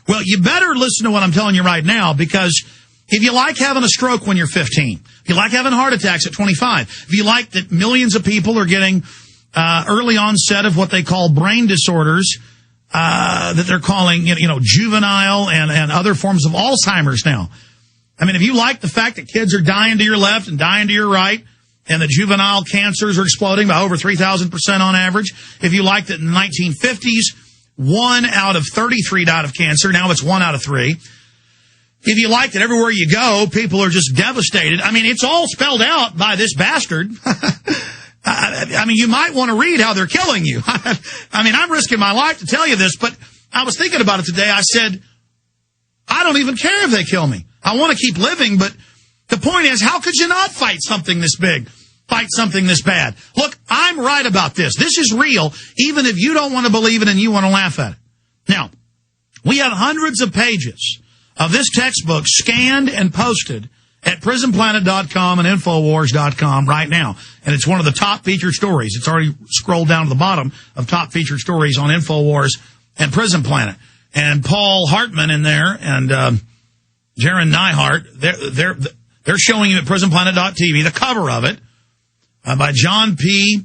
Well, you better listen to what I'm telling you right now, because if you like having a stroke when you're 15, if you like having heart attacks at 25, if you like that millions of people are getting early onset of what they call brain disorders, that they're calling, juvenile and other forms of Alzheimer's now. I mean, if you like the fact that kids are dying to your left and dying to your right, and the juvenile cancers are exploding by over 3,000% on average, if you like that in the 1950s, 1 out of 33 died of cancer, now it's 1 out of 3. If you like that everywhere you go, people are just devastated. I mean, it's all spelled out by this bastard. I mean, you might want to read how they're killing you. I mean, I'm risking my life to tell you this, but I was thinking about it today. I said, I don't even care if they kill me. I want to keep living, but the point is, how could you not fight something this big, fight something this bad? Look, I'm right about this. This is real, even if you don't want to believe it and you want to laugh at it. Now, we have hundreds of pages of this textbook scanned and posted at prisonplanet.com and Infowars.com right now. And it's one of the top featured stories. It's already scrolled down to the bottom of top featured stories on Infowars and Prison Planet. And Paul Hartman in there and Jaron Neihart, they're showing you at prisonplanet.tv the cover of it by John P.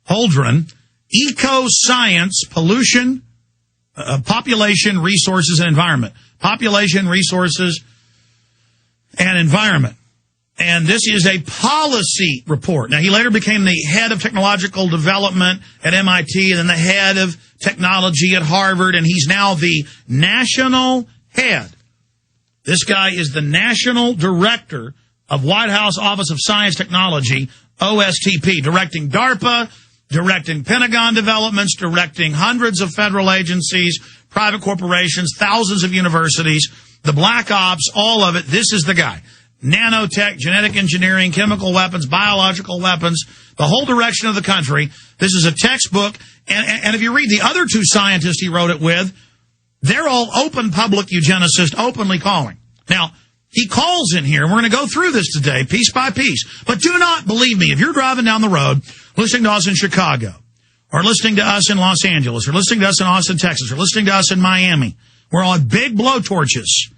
Holdren, Eco-Science, Pollution, Population, Resources, and Environment. Population, Resources, and Environment. And this is a policy report. Now, he later became the head of technological development at MIT and then the head of technology at Harvard, and he's now the national head. This guy is the national director of White House Office of Science Technology, OSTP, directing DARPA, directing Pentagon developments, directing hundreds of federal agencies, private corporations, thousands of universities, the black ops, all of it. This is the guy. Nanotech, genetic engineering, chemical weapons, biological weapons, the whole direction of the country. This is a textbook. And if you read the other two scientists he wrote it with, they're all open public eugenicists, openly calling. Now, he calls in here, and we're going to go through this today, piece by piece. But do not believe me. If you're driving down the road, listening to us in Chicago, or listening to us in Los Angeles, or listening to us in Austin, Texas, or listening to us in Miami, we're on big blowtorches,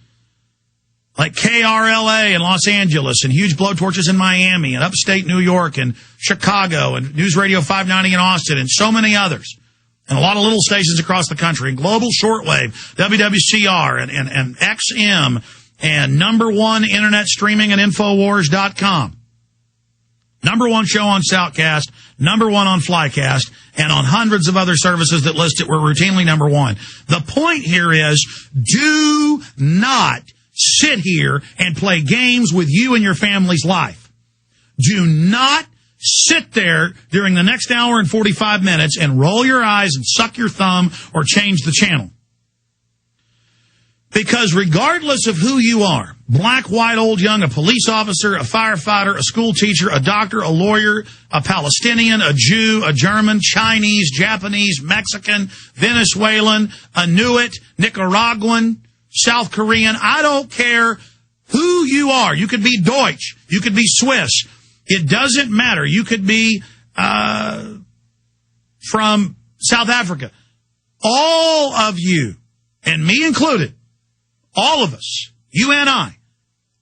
like KRLA in Los Angeles, and huge blowtorches in Miami, and upstate New York, and Chicago, and News Radio 590 in Austin, and so many others. And a lot of little stations across the country, and global shortwave, WWCR, and XM, and number one internet streaming at Infowars.com. Number one show on Shoutcast, number one on Flycast, and on hundreds of other services that list it, we're routinely number one. The point here is, do not sit here and play games with you and your family's life. Do not sit there during the next hour and 45 minutes and roll your eyes and suck your thumb or change the channel. Because regardless of who you are, black, white, old, young, a police officer, a firefighter, a school teacher, a doctor, a lawyer, a Palestinian, a Jew, a German, Chinese, Japanese, Mexican, Venezuelan, Inuit, Nicaraguan, South Korean, I don't care who you are. You could be Deutsch. You could be Swiss. It doesn't matter. You could be from South Africa. All of you, and me included, all of us, you and I,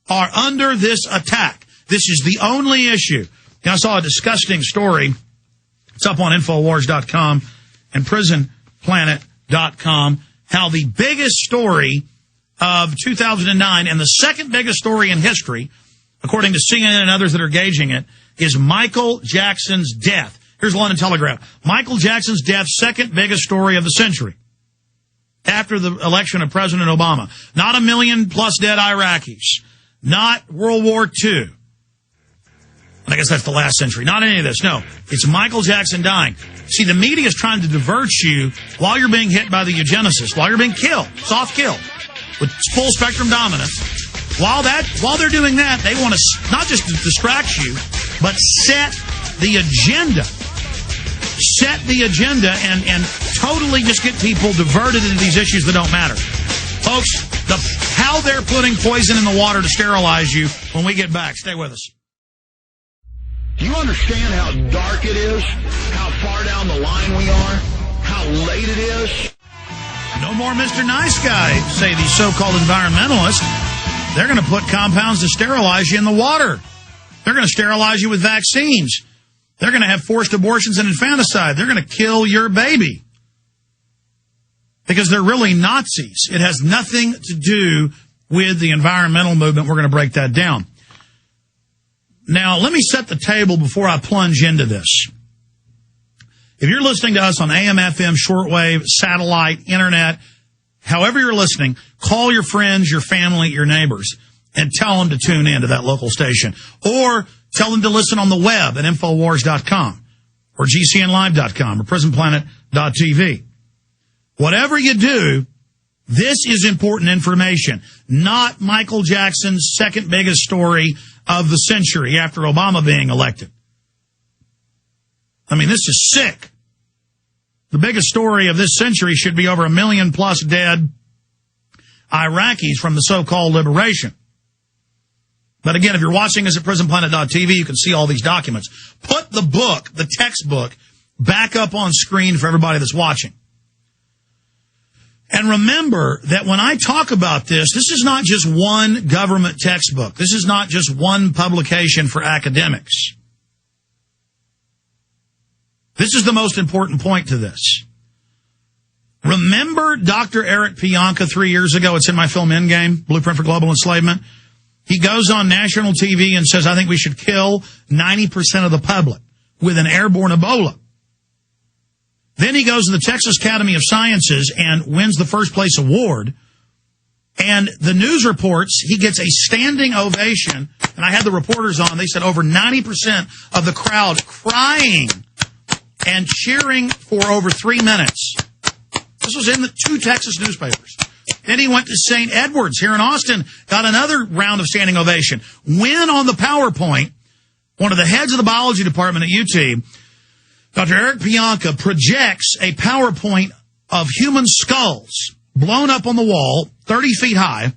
are under this attack. This is the only issue. I saw a disgusting story. It's up on Infowars.com and PrisonPlanet.com, how the biggest story of 2009 and the second biggest story in history, according to CNN and others that are gauging it, is Michael Jackson's death. Here's London Telegraph. Michael Jackson's death, second biggest story of the century. After the election of President Obama. Not 1 million plus dead Iraqis. Not World War II. I guess that's the last century. Not any of this. No. It's Michael Jackson dying. See, the media is trying to divert you while you're being hit by the eugenicists, while you're being killed, soft killed, with full spectrum dominance. While they're doing that, they want to not just distract you, but set the agenda. Set the agenda and totally just get people diverted into these issues that don't matter. Folks, how they're putting poison in the water to sterilize you when we get back. Stay with us. Do you understand how dark it is? How far down the line we are? How late it is? No more Mr. Nice Guy, say these so-called environmentalists. They're going to put compounds to sterilize you in the water. They're going to sterilize you with vaccines. They're going to have forced abortions and infanticide. They're going to kill your baby. Because they're really Nazis. It has nothing to do with the environmental movement. We're going to break that down. Now, let me set the table before I plunge into this. If you're listening to us on AM, FM, shortwave, satellite, internet, however you're listening, call your friends, your family, your neighbors, and tell them to tune in to that local station. Or tell them to listen on the web at Infowars.com or GCNlive.com or PrisonPlanet.tv. Whatever you do, this is important information, not Michael Jackson's second biggest story of the century after Obama being elected. I mean, this is sick. The biggest story of this century should be over 1 million plus dead Iraqis from the so-called liberation. But again, if you're watching us at PrisonPlanet.tv, you can see all these documents. Put the book, the textbook, back up on screen for everybody that's watching. And remember that when I talk about this, this is not just one government textbook. This is not just one publication for academics. This is the most important point to this. Remember Dr. Eric Pianka 3 years ago? It's in my film Endgame, Blueprint for Global Enslavement. He goes on national TV and says, I think we should kill 90% of the public with an airborne Ebola. Then he goes to the Texas Academy of Sciences and wins the first place award. And the news reports he gets a standing ovation. And I had the reporters on. They said over 90% of the crowd crying and cheering for over 3 minutes. This was in the 2 Texas newspapers. Then he went to St. Edward's here in Austin, got another round of standing ovation. When on the PowerPoint, one of the heads of the biology department at UT, Dr. Eric Pianka, projects a PowerPoint of human skulls blown up on the wall, 30 feet high,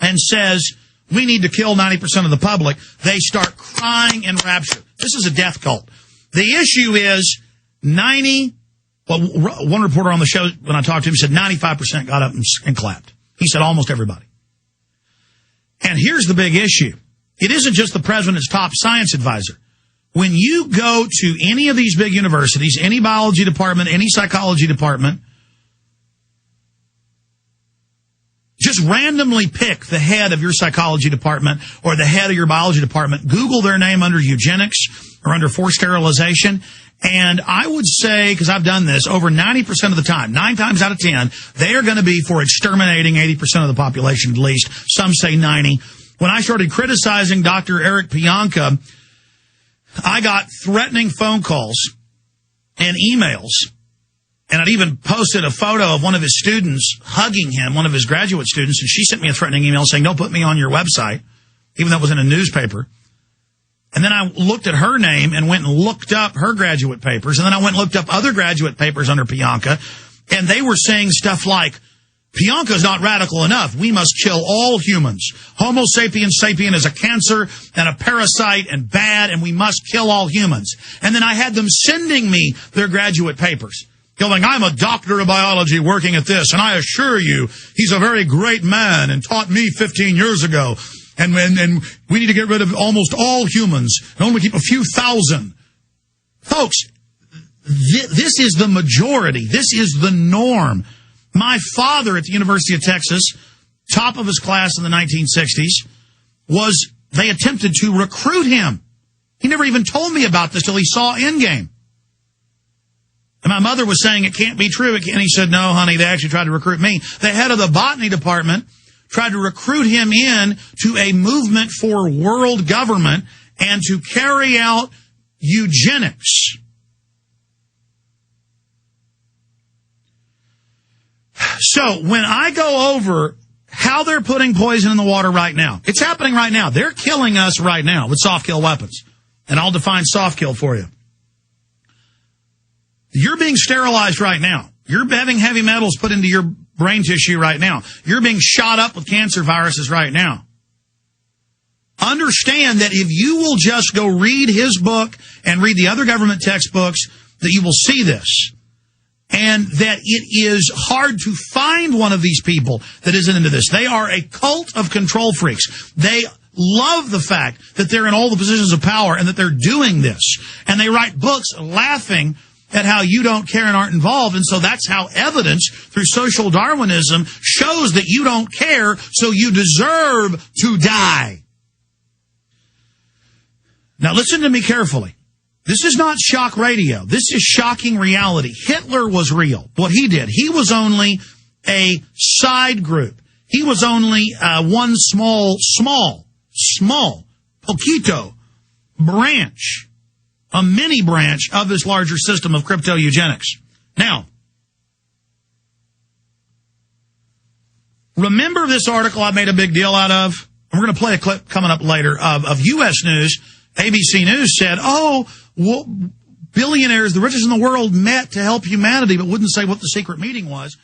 and says, we need to kill 90% of the public. They start crying in rapture. This is a death cult. The issue is one reporter on the show, when I talked to him, said 95% got up and clapped. He said almost everybody. And here's the big issue. It isn't just the president's top science advisor. When you go to any of these big universities, any biology department, any psychology department, just randomly pick the head of your psychology department or the head of your biology department. Google their name under eugenics or under forced sterilization. And I would say, because I've done this, over 90% of the time, 9 times out of 10, they are going to be for exterminating 80% of the population at least. Some say 90. When I started criticizing Dr. Eric Pianka, I got threatening phone calls and emails. And I'd even posted a photo of one of his students hugging him, one of his graduate students, and she sent me a threatening email saying, don't put me on your website, even though it was in a newspaper. And then I looked at her name and went and looked up her graduate papers. And then I went and looked up other graduate papers under Pianka. And they were saying stuff like, Pianka's not radical enough. We must kill all humans. Homo sapiens sapien is a cancer and a parasite and bad, and we must kill all humans. And then I had them sending me their graduate papers, going, I'm a doctor of biology working at this, and I assure you he's a very great man and taught me 15 years ago. And we need to get rid of almost all humans and only keep a few thousand. Folks, this is the majority. This is the norm. My father at the University of Texas, top of his class in the 1960s, they attempted to recruit him. He never even told me about this till he saw Endgame. And my mother was saying it can't be true. And he said, no, honey, they actually tried to recruit me. The head of the botany department tried to recruit him in to a movement for world government and to carry out eugenics. So when I go over how they're putting poison in the water right now, it's happening right now. They're killing us right now with soft kill weapons. And I'll define soft kill for you. You're being sterilized right now. You're having heavy metals put into your brain tissue right now. You're being shot up with cancer viruses right now. Understand that if you will just go read his book and read the other government textbooks, that you will see this. and that it is hard to find one of these people that isn't into this. They are a cult of control freaks. They love the fact that they're in all the positions of power and that they're doing this. And they write books laughing at how you don't care and aren't involved. And so that's how evidence through social Darwinism shows that you don't care, so you deserve to die. Now listen to me carefully. This is not shock radio. This is shocking reality. Hitler was real. What he did, he was only a side group. He was only one small, poquito branch, a mini branch of this larger system of crypto eugenics. Now, remember this article I made a big deal out of? And we're going to play a clip coming up later of U.S. News. ABC News said, billionaires, the richest in the world, met to help humanity, but wouldn't say what the secret meeting was.